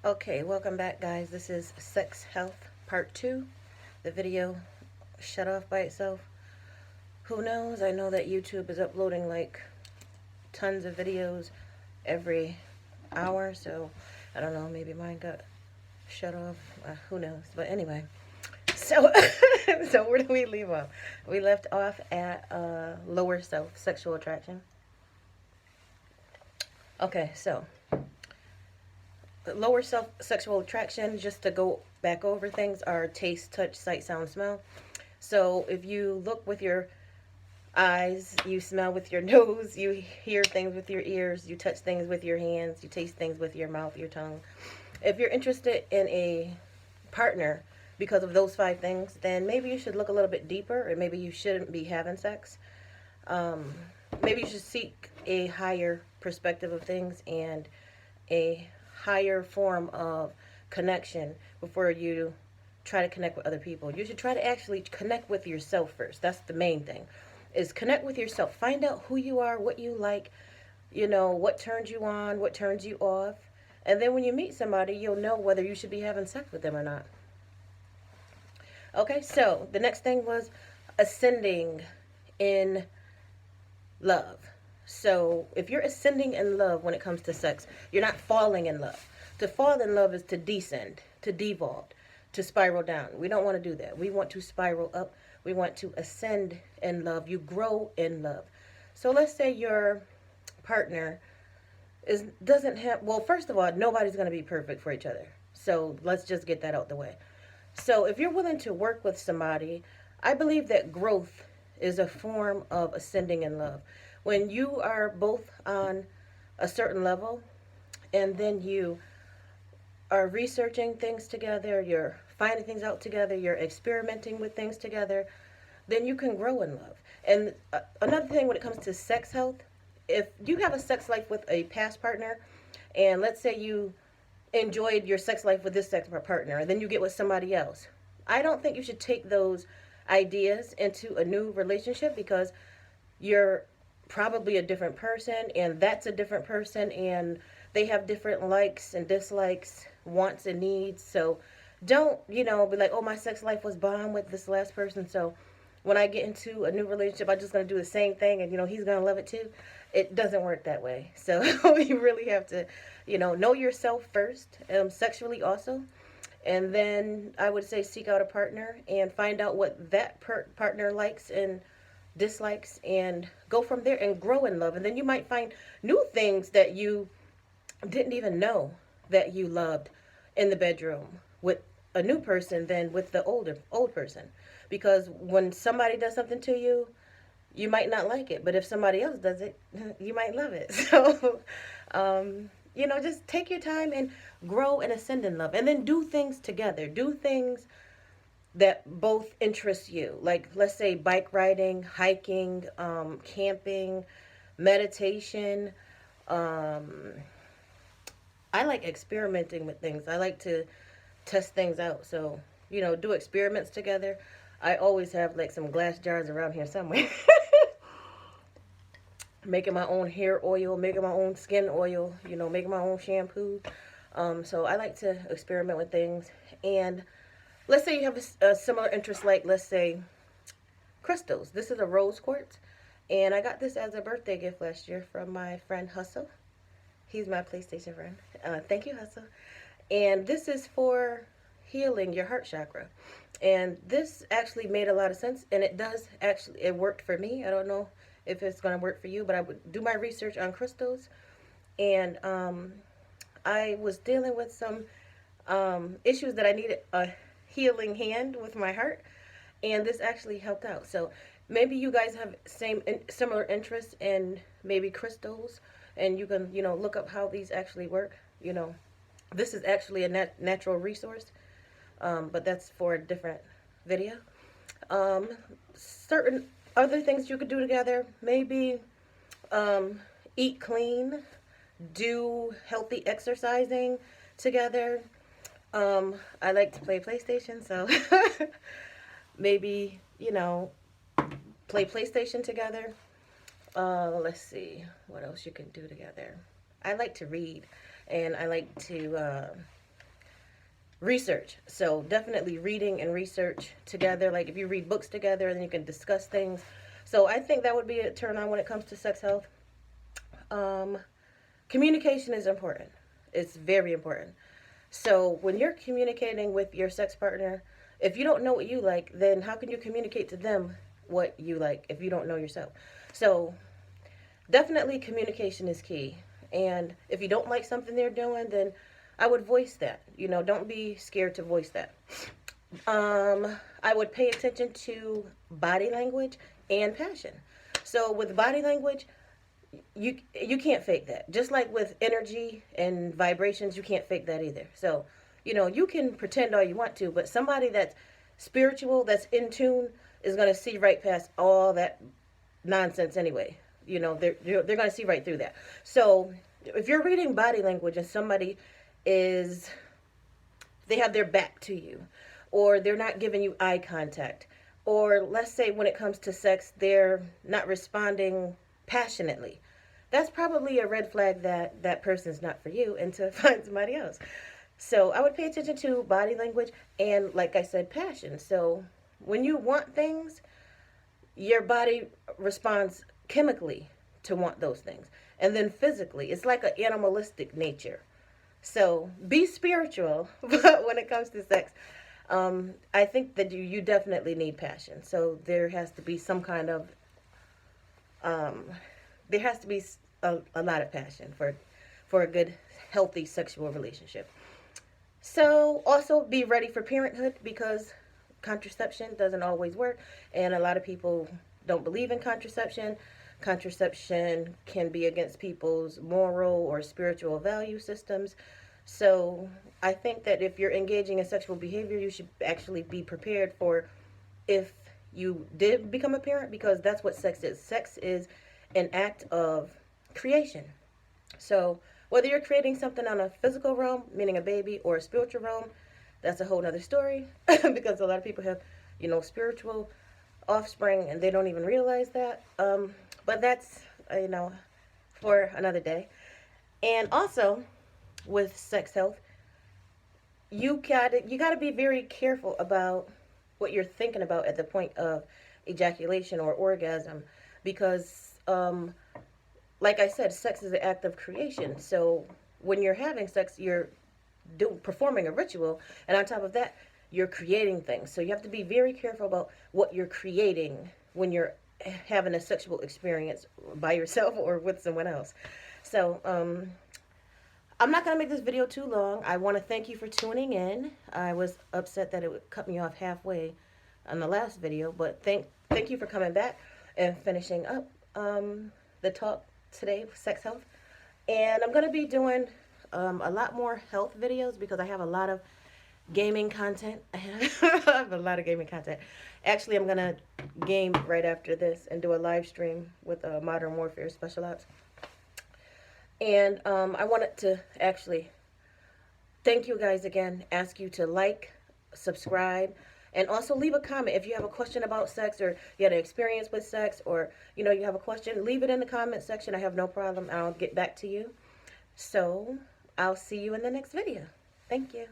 Okay, welcome back, guys. This is Sex Health Part 2. The video shut off by itself. Who knows? I know that YouTube is uploading like tons of videos every hour, so I don't know, maybe mine got shut off. Who knows? But anyway, so so where do we leave off? We left off at lower self, sexual attraction. Okay, so lower self sexual attraction, just to go back over things, are taste, touch, sight, sound, smell. So if you look with your eyes, you smell with your nose, you hear things with your ears, you touch things with your hands, you taste things with your mouth, your tongue. If you're interested in a partner because of those five things, then maybe you should look a little bit deeper, or maybe you shouldn't be having sex. Um, Maybe you should seek a higher perspective of things and a higher form of connection before you try to connect with other people. You should try to actually connect with yourself first. That's the main thing. Is connect with yourself. Find out who you are, what you like, what turns you on, what turns you off. And then when you meet somebody, you'll know whether you should be having sex with them or not. Okay, so the next thing was ascending in love. So if you're ascending in love when it comes to sex, you're not falling in love. To fall in love is to descend, to devolve, to spiral down. We don't want to do that. We want to spiral up. We want to ascend in love. You grow in love. So let's say your partner is doesn't have, well, first of all, nobody's going to be perfect for each other. So let's just get that out the way. So if you're willing to work with somebody, I believe that growth is a form of ascending in love. When you are both on a certain level and then you are researching things together, you're finding things out together, you're experimenting with things together, then you can grow in love. And another thing when it comes to sex health, if you have a sex life with a past partner, and let's say you enjoyed your sex life with this sex partner, and then you get with somebody else, I don't think you should take those ideas into a new relationship, because you're probably a different person and that's a different person, and they have different likes and dislikes, wants and needs. So don't, be like, oh, my sex life was bomb with this last person, so when I get into a new relationship, I'm just going to do the same thing, and he's going to love it too. It doesn't work that way. So you really have to, know yourself first, sexually also, and then I would say seek out a partner and find out what that partner likes and dislikes, and go from there and grow in love. And then you might find new things that you didn't even know that you loved in the bedroom with a new person than with the old person. Because when somebody does something to you, you might not like it, but if somebody else does it, you might love it. So, just take your time and grow and ascend in love, and then do things together. Do things that both interest you. Like, let's say bike riding, hiking, camping, meditation. Um, I like experimenting with things. I like to test things out. So, do experiments together. I always have like some glass jars around here somewhere. Making my own hair oil, making my own skin oil, making my own shampoo. So I like to experiment with things. And let's say you have a similar interest, like, let's say, crystals. This is a rose quartz. And I got this as a birthday gift last year from my friend Hustle. He's my PlayStation friend. Thank you, Hustle. And this is for healing your heart chakra. And this actually made a lot of sense. And it does actually, it worked for me. I don't know if it's going to work for you, but I would do my research on crystals. And I was dealing with some issues that I needed a healing hand with my heart. And this actually helped out. So maybe you guys have similar interests in maybe crystals, and you can look up how these actually work. This is actually a natural resource, but that's for a different video. Certain other things you could do together, maybe eat clean, do healthy exercising together. I like to play PlayStation, so maybe, play PlayStation together. Let's see what else you can do together. I like to read, and I like to research. So definitely reading and research together. Like if you read books together, then you can discuss things. So I think that would be a turn on when it comes to sex health. Um, Communication is important. It's very important. So when you're communicating with your sex partner, if you don't know what you like, then how can you communicate to them what you like if you don't know yourself? So definitely communication is key. And if you don't like something they're doing, then I would voice that. You know, don't be scared to voice that. I would pay attention to body language and passion. So with body language, you can't fake that. Just like with energy and vibrations, you can't fake that either. So, you know, you can pretend all you want to, but somebody that's spiritual, that's in tune, is going to see right past all that nonsense anyway. You know, they're going to see right through that. So, if you're reading body language and somebody is, they have their back to you, or they're not giving you eye contact, or let's say when it comes to sex, they're not responding passionately, that's probably a red flag that that person's not for you and to find somebody else. So I would pay attention to body language and, like I said, passion. So when you want things, your body responds chemically to want those things. And then physically, it's like an animalistic nature. So be spiritual, but when it comes to sex, I think that you definitely need passion. So there has to be some kind of, um, there has to be a lot of passion for a good, healthy sexual relationship. So also be ready for parenthood because contraception doesn't always work, and a lot of people don't believe in contraception. Contraception can be against people's moral or spiritual value systems. So I think that if you're engaging in sexual behavior, you should actually be prepared for if you did become a parent, because that's what sex is. Sex is an act of creation. So whether you're creating something on a physical realm, meaning a baby, or a spiritual realm, that's a whole nother story because a lot of people have, you know, spiritual offspring and they don't even realize that. But that's, you know, for another day. And also with sex health, you gotta be very careful about what you're thinking about at the point of ejaculation or orgasm, because like I said, sex is an act of creation. So when you're having sex, you're performing a ritual, and on top of that, you're creating things. So you have to be very careful about what you're creating when you're having a sexual experience by yourself or with someone else. So I'm not going to make this video too long. I want to thank you for tuning in. I was upset that it would cut me off halfway on the last video, but thank you for coming back and finishing up the talk today, sex health. And I'm going to be doing a lot more health videos because I have a lot of gaming content. I have a lot of gaming content. Actually, I'm going to game right after this and do a live stream with Modern Warfare Special Ops. And I wanted to actually thank you guys again, ask you to like, subscribe, and also leave a comment. If you have a question about sex, or you had an experience with sex, or you know you have a question, leave it in the comment section. I have no problem. I'll get back to you. So I'll see you in the next video. Thank you.